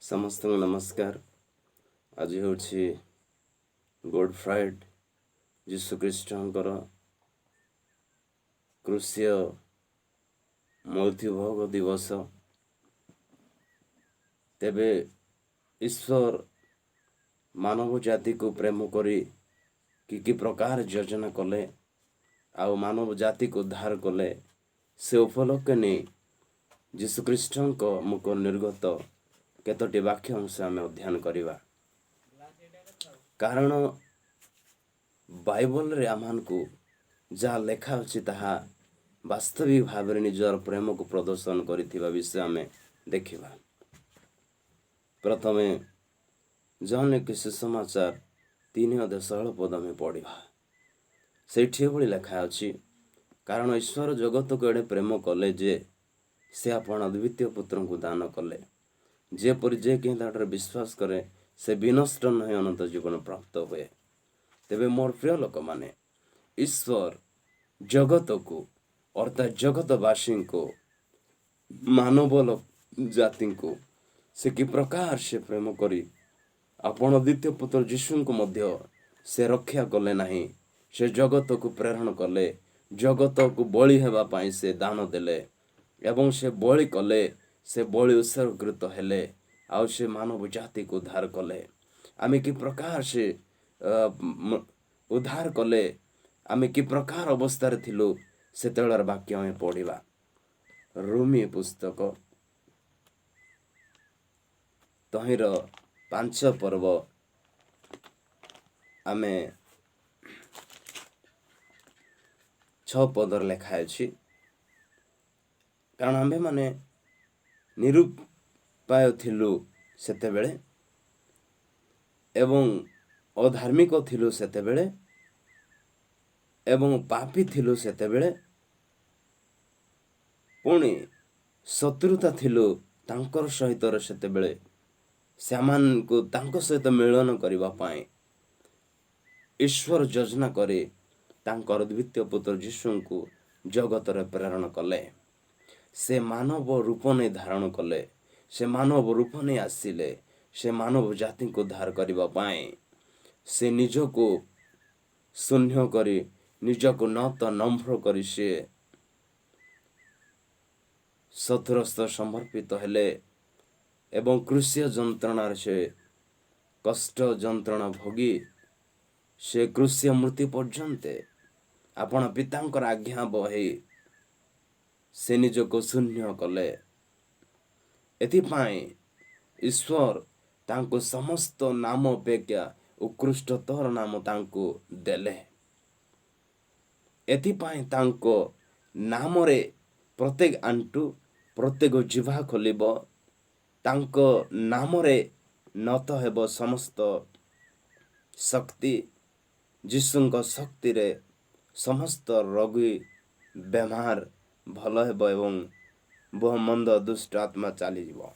समस्त नमस्कार। आज हूँ गुड फ्राइडे जीशु ख्रीष्टर क्रूसीय मृत्युभोग दिवस। तेबे ईश्वर मानव जाति को प्रेम करी कि प्रकार योजना कले आ मानव जाति को उद्धार कले से उपलक्षे नहीं जीशु ख्रीष्टर मुख निर्गत केतोटी वाक्य अंश आम अध्ययन करवा। कारण बाइबल रे आमान को जहाँ लेखा अच्छी ताहा वास्तविक भाव में निजर प्रेम को प्रदर्शन करिथिबा विषय आम देखिबा। प्रथमे जौन कि सुसमाचार 3:16 पद में पढ़ा से भली लेखा अच्छी। कारण ईश्वर जगत को एडे प्रेम कले जे से आपण अद्वितीय पुत्र को दान कले जेपरी जे कि विश्वास करे से विनष्ट नहीं अनंत जीवन प्राप्त हुए। तेबे मोर प्रिय लोक माने ईश्वर जगत को अर्थात जगतवासी को मानव जाति को से कि प्रकार से प्रेम करी आपण द्वितीय पुत्र जीशु को मध्य से रक्षा कले नहीं। से जगत को प्रेरण कले, जगत को बलि हेबा पाई से दान देले एवं से बलि कले, से बलि उत्सर्गीकृत हेले आउ से मानव जाति को उद्धार कले। आमे कि प्रकार से उद्धार कले, आमे कि प्रकार अवस्था थिलु से तेलर वाक्य आमे पढ़िबा। रोमी पुस्तक तहिर 5 पर्व आमे 6 पदर लेखा अछि। कारण आमे माने निरुपाय थिलु सेते बेले एवं अधार्मिक थिलु सेते बेले एवं पापी थिलु सेते बेले पुणी शत्रुता थिलु तांकर सहित सेते बेले सामान को तांको सहित मिलन करिबा पाए ईश्वर योजना करे तांकर द्वितीय पुत्र जीशु को जगत रे प्रेरण कले। से मानव रूप नहीं धारण कले, से मानव रूप नहीं आसिले, से मानव जाति को उद्धार करबा पाए से निज को शून्य करी निज को न तो नम्र करी से शत्रुस्थ समर्पित हेले एवं क्रूसीय जंत्रणा से कष्ट जंत्रणा भोगी से क्रूसीय मृत्यु पर्यंत आपण पितांकर आज्ञा बहे से निज को शून्य कले। एथिपाई ईश्वर तांको समस्त नाम अपेक्षा उत्कृष्टतर नाम तांको देले। एथिपाई तांको नाम रे प्रत्येक आंटू प्रत्येक जिभा खोलिबो, तांको नाम रे नत हेबो समस्त शक्ति। जीशुଙ୍କ शक्ति रे समस्त रोगी बेमार भल हेबो एवं बहु मंद दुष्ट आत्मा चली जीवो।